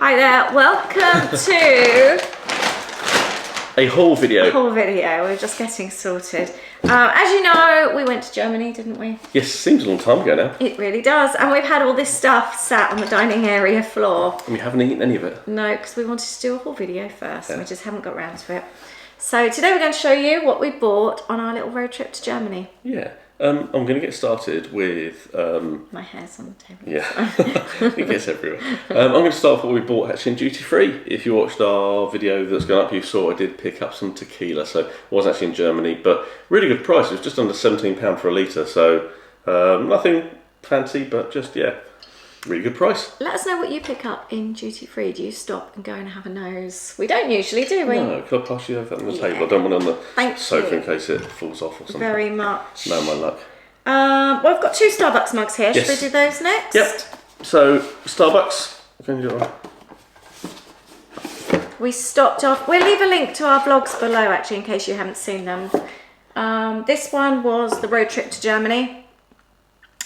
Hi there, welcome to a haul video. We're just getting sorted. As you know, we went to Germany, didn't we? Yes, seems a long time ago now. It really does. And we've had all this stuff sat on the dining area floor. And we haven't eaten any of it. No, because we wanted to do a haul video first, and we just haven't got around to it. So today we're going to show you what we bought on our little road trip to Germany. Yeah. I'm going to get started with... My hair's on the table. Yeah, it gets everywhere. I'm going to start with what we bought actually in duty free. If you watched our video that's gone up, you saw I did pick up some tequila. So it was actually in Germany, but really good price. It was just under £17 for a litre. So nothing fancy, but just, yeah, really good price. Let us know what you pick up in duty free. Do you stop and go and have a nose? We don't usually, do we? No, could I pass you over on the table? I don't want it on the sofa in case it falls off or something. Very much. No, my luck. Well, I've got 2 Starbucks mugs here. Yes. Should we do those next? Yep. So, Starbucks. Can you do it right? We stopped off. We'll leave a link to our vlogs below, actually, in case you haven't seen them. This one was the road trip to Germany.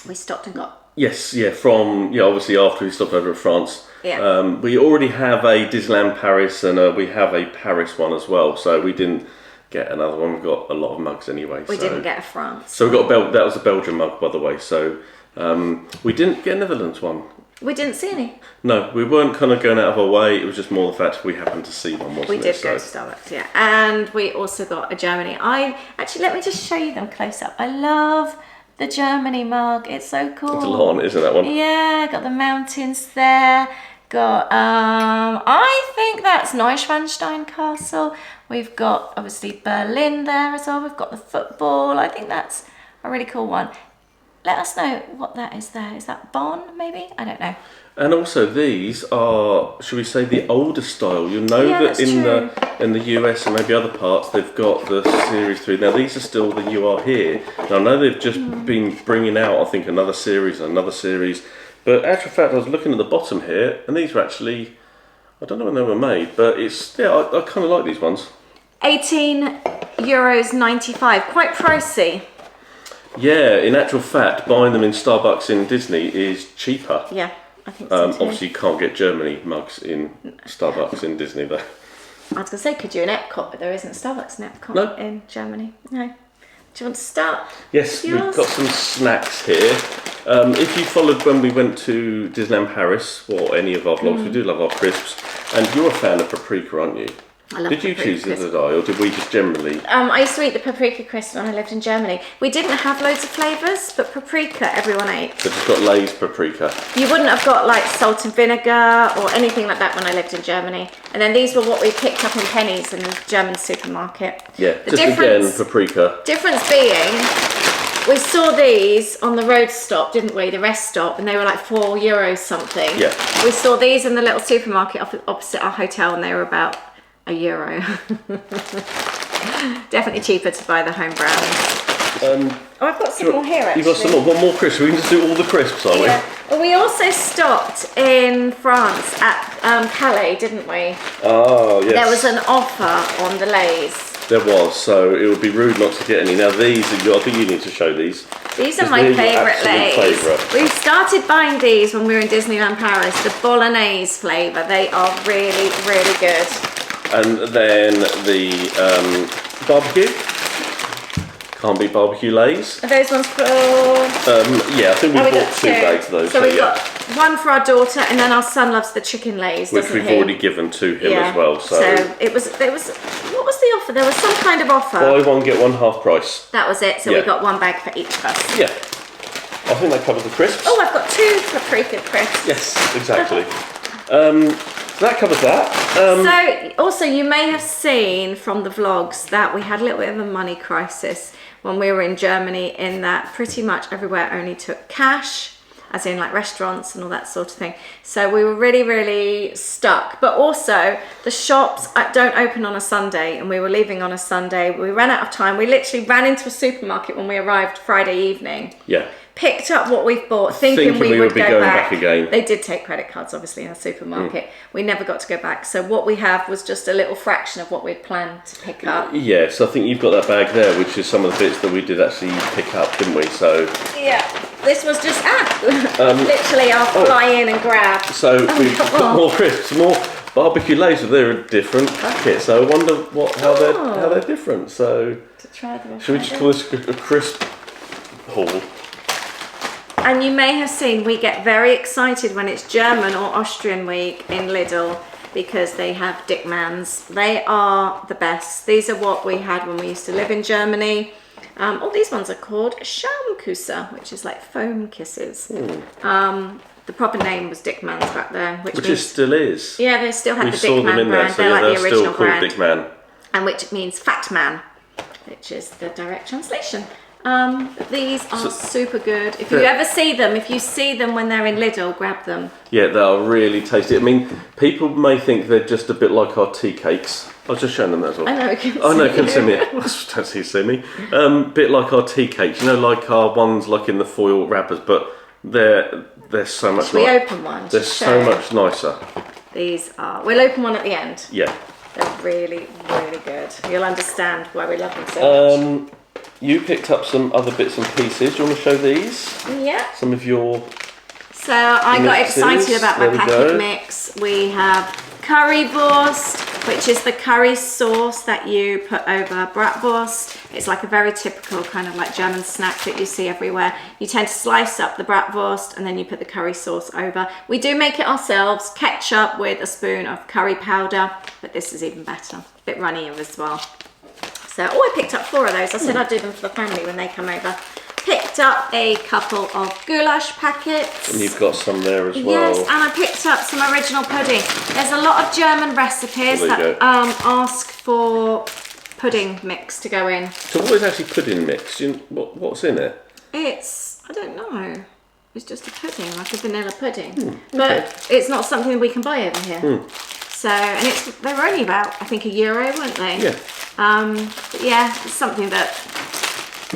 We stopped and got... Yes, yeah, obviously after we stopped over at France. Yeah. We already have a Disneyland Paris and we have a Paris one as well, so we didn't get another one. We've got a lot of mugs anyway. We didn't get a France. So we got that was a Belgian mug, by the way, so we didn't get a Netherlands one. We didn't see any. No, we weren't kind of going out of our way, it was just more the fact we happened to see one, wasn't it? We did go to Starbucks, yeah. And we also got a Germany. Actually, let me just show you them close up. I love... the Germany mug, it's so cool. It's a lot on it, isn't that one? Yeah, got the mountains there. Got, I think that's Neuschwanstein Castle. We've got, obviously, Berlin there as well. We've got the football. I think that's a really cool one. Let us know what that is there. Is that Bonn, maybe? I don't know. And also these are, should we say, the older style. You'll know that in the US and maybe other parts, they've got the Series 3. Now these are still the You Are Here. Now I know they've just been bringing out, I think, another series. But actual fact, I was looking at the bottom here, and these were actually, I don't know when they were made, but it's, yeah, I kind of like these ones. €18.95, quite pricey. Yeah, in actual fact, buying them in Starbucks in Disney is cheaper. Yeah. I think so too. Obviously, you can't get Germany mugs in Starbucks in Disney, though. I was going to say, could you in Epcot, but there isn't Starbucks in Epcot in Germany. No. Do you want to start? Yes, we've got some snacks here. If you followed when we went to Disneyland Paris, or any of our vlogs, we do love our crisps. And you're a fan of paprika, aren't you? I love Did you choose the other day, or did we just generally? I used to eat the paprika crisps when I lived in Germany. We didn't have loads of flavours, but paprika everyone ate. So just got Lay's paprika. You wouldn't have got like salt and vinegar or anything like that when I lived in Germany. And then these were what we picked up in pennies in the German supermarket. Yeah, just again, paprika. Difference being, we saw these on the road stop, didn't we? The rest stop, and they were like €4 something. Yeah. We saw these in the little supermarket opposite our hotel, and they were about €1. Definitely cheaper to buy the home brands. I've got some more here actually. You've got some more, one more crisp. We can just do all the crisps, aren't we? Well, we also stopped in France at Calais, didn't we? Oh, yes. There was an offer on the Lays. There was, so it would be rude not to get any. Now these, I think you need to show these. These are my favourite Lays. We started buying these when we were in Disneyland Paris, the bolognese flavour. They are really, really good. And then the barbecue. Can't be barbecue Lays. Are those ones for... yeah, I think we bought 2 bags of those. So we've got one for our daughter, and then our son loves the chicken Lays, which we've already given to him as well. So it was, what was the offer? There was some kind of offer. Buy one, get one half price. That was it, so we got 1 bag for each of us. Yeah. I think that covers the crisps. Oh, I've got 2 paprika crisps. Yes, exactly. That covers that. So, also, you may have seen from the vlogs that we had a little bit of a money crisis when we were in Germany, in that pretty much everywhere only took cash, as in like restaurants and all that sort of thing. So we were really, really stuck. But also, the shops don't open on a Sunday, and we were leaving on a Sunday. We ran out of time. We literally ran into a supermarket when we arrived Friday evening. Yeah. picked up what we've bought, thinking we would be go going back. again. They did take credit cards, obviously, in the supermarket. We never got to go back. So what we have was just a little fraction of what we'd planned to pick up. Yes, I think you've got that bag there, which is some of the bits that we did actually pick up, didn't we? So yeah, this was just literally our fly in and grab. So we've got more crisps, more barbecue lays. They're a different packet. So I wonder how they're different. So to try them. Should we just call this a crisp haul? And you may have seen we get very excited when it's German or Austrian week in Lidl because they have Dickmans. They are the best. These are what we had when we used to live in Germany. These ones are called Schaumküsse, which is like foam kisses. The proper name was Dickmans back then, which still is. Yeah, they still had the saw them Dickman in brand. there, so they're like they're the original still called brand. Dickman. And which means fat man, which is the direct translation. These are super good. If you see them when they're in Lidl, grab them. Yeah, they are really tasty. I mean, people may think they're just a bit like our tea cakes. I was just showing them that as well. I know, you can see me. Don't see me. Bit like our tea cakes, you know, like our ones like in the foil wrappers, but they're so much. Should we open one? They're so much nicer. These are. We'll open one at the end. Yeah. They're really, really good. You'll understand why we love them so much. You picked up some other bits and pieces. Do you want to show these? Yeah. Some of your. So I got excited about my packet mix. We have currywurst, which is the curry sauce that you put over bratwurst. It's like a very typical kind of like German snack that you see everywhere. You tend to slice up the bratwurst and then you put the curry sauce over. We do make it ourselves, ketchup with a spoon of curry powder, but this is even better, a bit runnier as well. So, I picked up 4 of those. I said I'd do them for the family when they come over. Picked up a couple of goulash packets. And you've got some there as well. Yes, and I picked up some original pudding. There's a lot of German recipes that ask for pudding mix to go in. So what is actually pudding mix? What's in it? It's, I don't know. It's just a pudding, like a vanilla pudding. But it's not something we can buy over here. So, and they were only about, I think, €1, weren't they? Yeah. But yeah, it's something that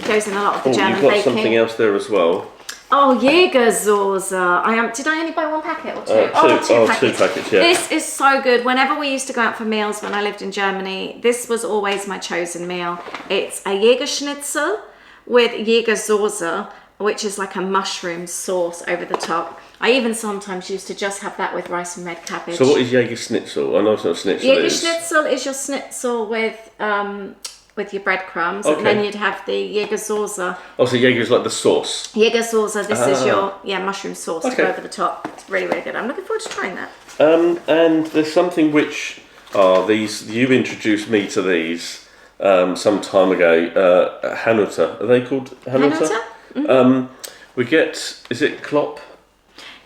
goes in a lot of the German you've got baking. something else there as well. Oh, Jägersoße. Did I only buy 1 packet or 2? Two packets. 2 packets, yeah. This is so good. Whenever we used to go out for meals when I lived in Germany, this was always my chosen meal. It's a Jägerschnitzel with Jägersoße, which is like a mushroom sauce over the top. I even sometimes used to just have that with rice and red cabbage. So what is Jägerschnitzel? I know it's not schnitzel. Jägerschnitzel is your schnitzel with your breadcrumbs, and then you'd have the Jägersoße. Oh, so Jäger is like the sauce. Jägersoße, this is your mushroom sauce to go over the top. It's really, really good. I'm looking forward to trying that. And there's something which you introduced me to these some time ago. Hanuta. Are they called Hanuta? We get, is it Klopp?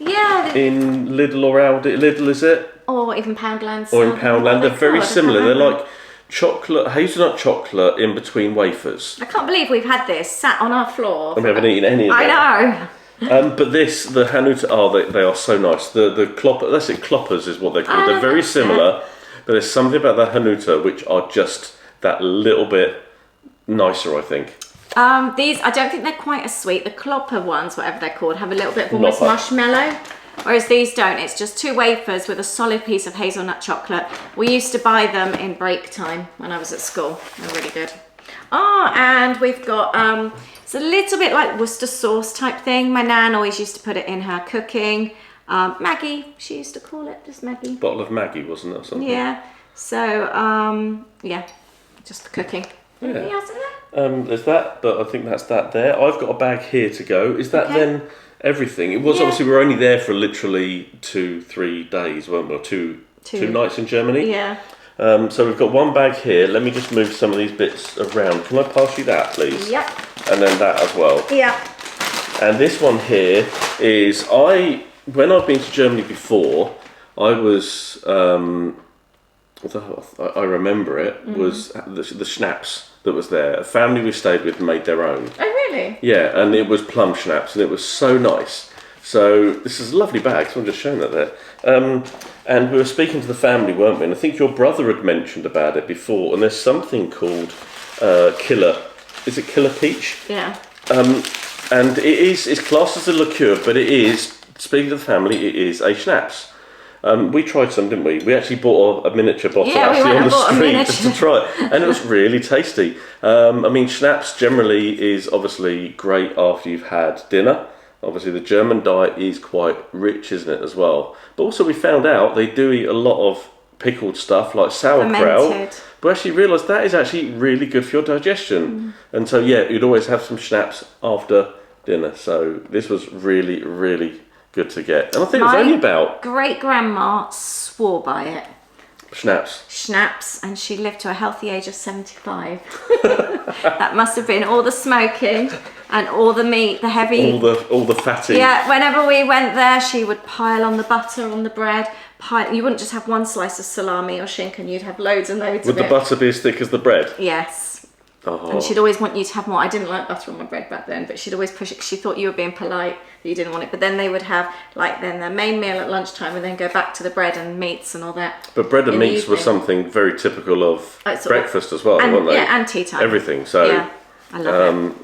Yeah. In Lidl or Aldi. Lidl, is it? Or even Poundland. Or in Poundland. They're very similar. They're like chocolate, hazelnut chocolate in between wafers. I can't believe we've had this sat on our floor. And we haven't eaten any of it. I know. But the Hanuta, they are so nice. The Klopper, that's it, Kloppers is what they're called. They're very similar, but there's something about the Hanuta which are just that little bit nicer, I think. These, I don't think they're quite as sweet. The Klopper ones, whatever they're called, have a little bit of almost marshmallow. Whereas these don't. It's just 2 wafers with a solid piece of hazelnut chocolate. We used to buy them in break time when I was at school. They're really good. And we've got, it's a little bit like Worcester sauce type thing. My nan always used to put it in her cooking. Maggie, she used to call it, just Maggie. Bottle of Maggie, wasn't it? Something? Yeah. So, just the cooking. Anything else in there? There's that, but I think that's that there. I've got a bag here to go. Is that then everything? It was obviously, we were only there for literally 2-3 days, weren't we? Or two nights in Germany. Yeah. So we've got 1 bag here. Let me just move some of these bits around. Can I pass you that, please? Yep. And then that as well. Yeah. And this one here is, when I've been to Germany before, I was, I remember it, was the Schnapps that was there. A family we stayed with made their own. Oh, really? Yeah, and it was plum schnapps, and it was so nice. So this is a lovely bag, so I'm just showing that there. And we were speaking to the family, weren't we? And I think your brother had mentioned about it before, and there's something called Killer. Is it Killer Peach? Yeah. And it's classed as a liqueur, but it is, speaking of the family, it is a schnapps. We tried some, didn't we? We actually bought a miniature bottle actually on the street just to try it, and it was really tasty. I mean, schnapps generally is obviously great after you've had dinner. Obviously, the German diet is quite rich, isn't it, as well? But also, we found out they do eat a lot of pickled stuff like sauerkraut. Fermented. But actually realised that is actually really good for your digestion. And so, yeah, you'd always have some schnapps after dinner. So this was really, really good to get. And I think it was only about... great-grandma swore by it. Schnapps, and she lived to a healthy age of 75. That must have been all the smoking and all the meat, the heavy... All the fatty. Yeah, whenever we went there, she would pile on the butter, on the bread. You wouldn't just have one slice of salami or shinken, you'd have loads and loads of it. Would the butter be as thick as the bread? Yes. Oh. And she'd always want you to have more. I didn't like butter on my bread back then, but she'd always push it because she thought you were being polite, that you didn't want it. But then they would have, like, then their main meal at lunchtime and then go back to the bread and meats and all that. But bread and meats were something very typical of breakfast as well, and, weren't they? Yeah, and tea time. Everything, so... Yeah, I love it.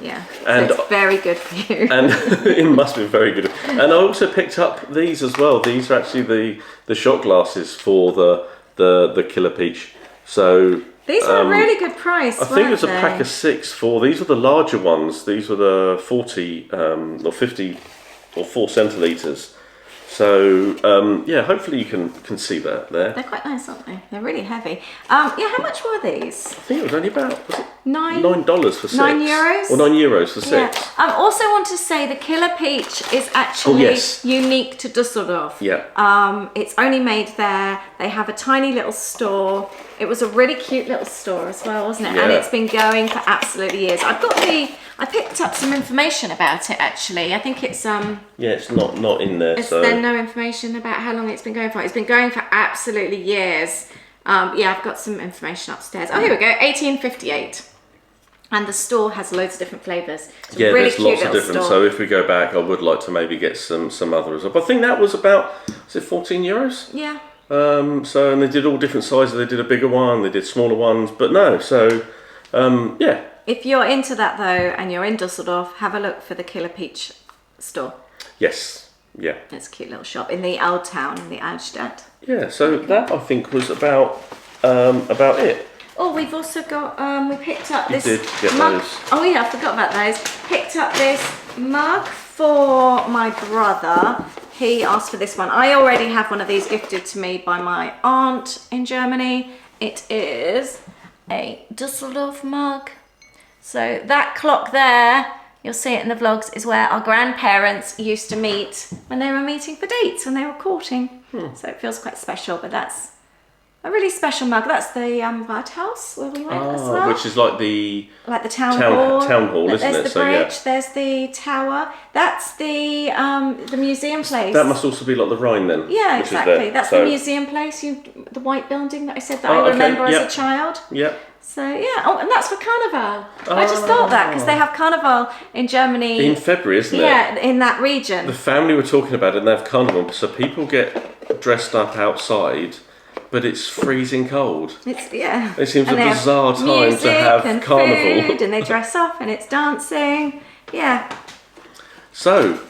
Yeah, and so it's very good for you. And it must be very good. And I also picked up these as well. These are actually the shot glasses for the Killer Peach. So these were a really good price. I think it was a pack of 6 for these were the larger ones. These were the 40 or 50 or 4 centilitres. So yeah, hopefully you can see that there. They're quite nice, aren't they? They're really heavy. Yeah, how much were these? I think it was only about $9 for 6. €9? Or €9 for 6. Yeah. I also want to say the Killer Peach is actually unique to Dusseldorf. Yeah. It's only made there. They have a tiny little store. It was a really cute little store as well, wasn't it? Yeah. And it's been going for absolutely years. I picked up some information about it actually. I think it's yeah, it's not in there. There's no information about how long it's been going for. It's been going for absolutely years. Yeah, I've got some information upstairs. Oh, here we go, 1858. And the store has loads of different flavours. Yeah, really there's lots of different. Store. So if we go back, I would like to maybe get some others up. I think that was about, was it €14? Yeah. So, and they did all different sizes. They did a bigger one, they did smaller ones, but no, so, yeah. If you're into that though, and you're in Dusseldorf, have a look for the Killer Peach store. Yes, yeah. It's a cute little shop in the old town, in the Altstadt. Yeah, so that I think was about it. Oh, we've also got, we picked up this did get mug. those. Oh yeah, I forgot about those. Picked up this mug for my brother. He asked for this one. I already have one of these gifted to me by my aunt in Germany. It is a Dusseldorf mug. So that clock there, you'll see it in the vlogs, is where our grandparents used to meet when they were meeting for dates, when they were courting. So it feels quite special, but that's a really special mug. That's the Rathaus where we went as well. Which is like the town hall. Town hall, isn't it? There's the bridge, there's the tower. That's the museum place. That must also be like the Rhine then. Yeah, exactly. That's the museum place. The white building that I said that I remember as a child. Yeah. So yeah, oh, and that's for Carnival. I just thought that because they have Carnival in Germany in February, isn't it? Yeah, in that region. The family were talking about it, and they have Carnival, so people get dressed up outside, but it's freezing cold. It seems a bizarre time to have Carnival. Food, and they dress up, and it's dancing. Yeah. So.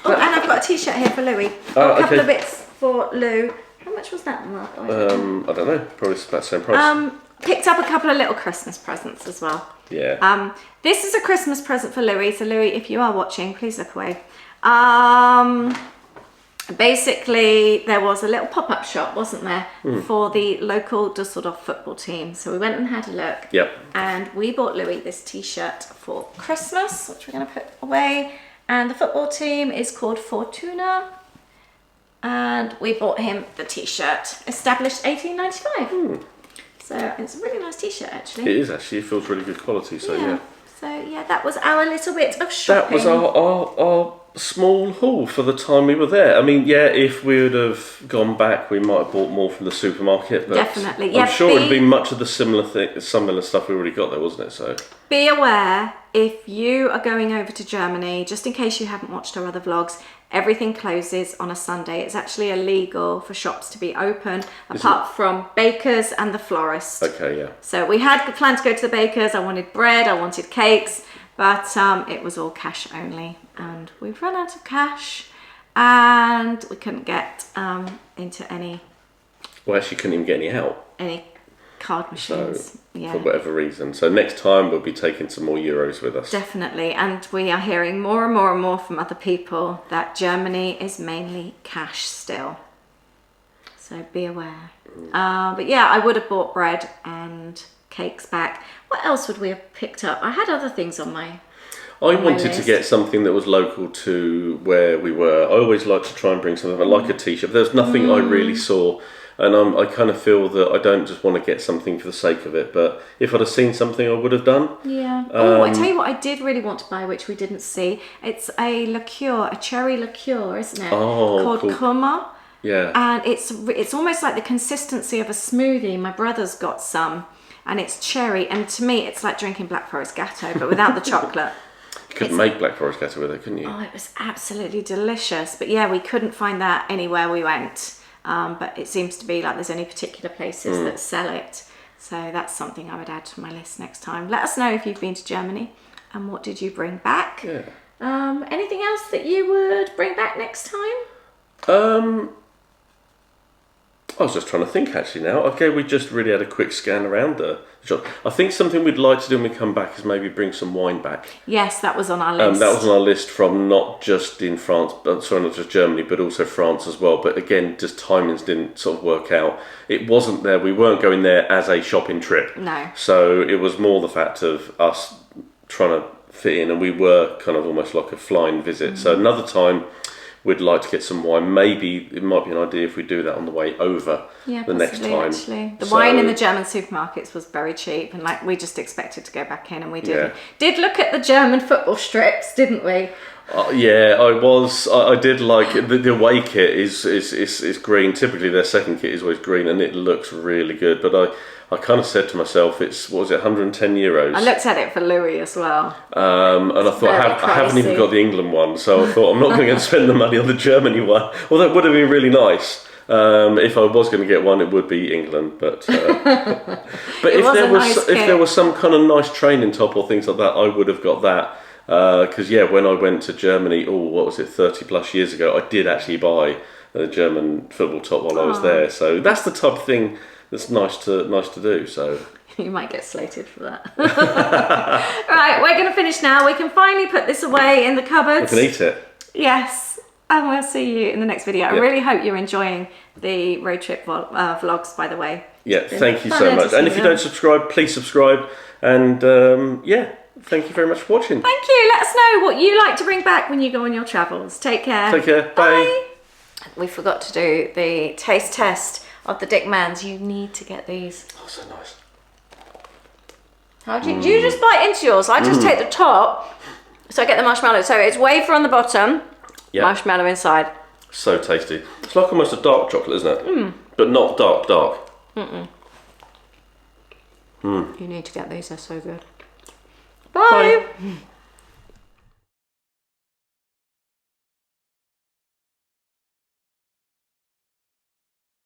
Oh, and I've got a T-shirt here for Louis. A couple of bits for Lou. How much was that, Mark? I don't know. Probably about the same price. Picked up a couple of little Christmas presents as well. Yeah. This is a Christmas present for Louis. So Louis, if you are watching, please look away. Basically, there was a little pop-up shop, wasn't there, for the local Dusseldorf football team. So we went and had a look. Yep. And we bought Louis this T-shirt for Christmas, which we're going to put away. And the football team is called Fortuna. And we bought him the T-shirt, established 1895. So it's a really nice T-shirt, actually. It is actually. It feels really good quality. So yeah. So yeah, that was our little bit of shopping. That was our small haul for the time we were there. I mean, yeah, if we would have gone back, we might have bought more from the supermarket. But definitely, I'm sure it'd be much of the similar stuff we already got there, wasn't it? So be aware if you are going over to Germany, just in case you haven't watched our other vlogs. Everything closes on a Sunday. It's actually illegal for shops to be open apart from bakers and the florist. Okay, yeah. So we had planned to go to the bakers. I wanted bread, I wanted cakes, But it was all cash only, and we've run out of cash, and we couldn't get into any. Well, actually, couldn't even get any card machines. So, yeah. For whatever reason. So next time we'll be taking some more euros with us. Definitely, and we are hearing more and more and more from other people that Germany is mainly cash still. So be aware. But yeah, I would have bought bread and cakes back. What else would we have picked up? I had other things on my I wanted to get something that was local to where we were. I always like to try and bring something like a t-shirt. There's nothing I really saw. And I kind of feel that I don't just want to get something for the sake of it. But if I'd have seen something, I would have done. Yeah. I tell you what I did really want to buy, which we didn't see. It's a liqueur, a cherry liqueur, isn't it? Oh, called cool. Kummer. Yeah. And it's almost like the consistency of a smoothie. My brother's got some, and it's cherry. And to me, it's like drinking Black Forest Gatto, but without the chocolate. You could make Black Forest Gatto with it, couldn't you? Oh, it was absolutely delicious. But yeah, we couldn't find that anywhere we went. But it seems to be like there's only particular places that sell it. So that's something I would add to my list next time. Let us know if you've been to Germany and what did you bring back. Yeah. Anything else that you would bring back next time? I was just trying to think actually now. Okay, we just really had a quick scan around the shop. I think something we'd like to do when we come back is maybe bring some wine back. Yes, that was on our list. That was on our list from not just in France, not just Germany, but also France as well. But again, just timings didn't sort of work out. It wasn't there. We weren't going there as a shopping trip. No. So it was more the fact of us trying to fit in, and we were kind of almost like a flying visit. So another time, we'd like to get some wine. Maybe it might be an idea if we do that on the way over the next time. Actually. The wine in the German supermarkets was very cheap, and like we just expected to go back in, and we didn't. Did look at the German football strips, didn't we? Yeah, I did like the away kit is green. Typically their second kit is always green, and it looks really good. But I kind of said to myself, it's, what was it, 110 euros? I looked at it for Louis as well. And I thought, I haven't even got the England one, so I thought I'm not going to spend the money on the Germany one. Although it would have been really nice. If I was going to get one, it would be England. But if there was some kind of nice training top or things like that, I would have got that. Because when I went to Germany, 30 plus years ago, I did actually buy a German football top while I was there. So that's the type of thing that's nice to do. So you might get slated for that. Right, we're going to finish now. We can finally put this away in the cupboard. We can eat it. Yes, and we'll see you in the next video. I really hope you're enjoying the road trip vlogs, by the way. Yeah, thank you so much. And if you don't subscribe, please subscribe. And thank you very much for watching. Thank you. Let us know what you like to bring back when you go on your travels. Take care. Take care. Bye. We forgot to do the taste test of the Dickmans. You need to get these. Oh, so nice. How do you just bite into yours? I just take the top, so I get the marshmallow. So it's wafer on the bottom, marshmallow inside. So tasty. It's like almost a dark chocolate, isn't it? But not dark. You need to get these. They're so good. Bye.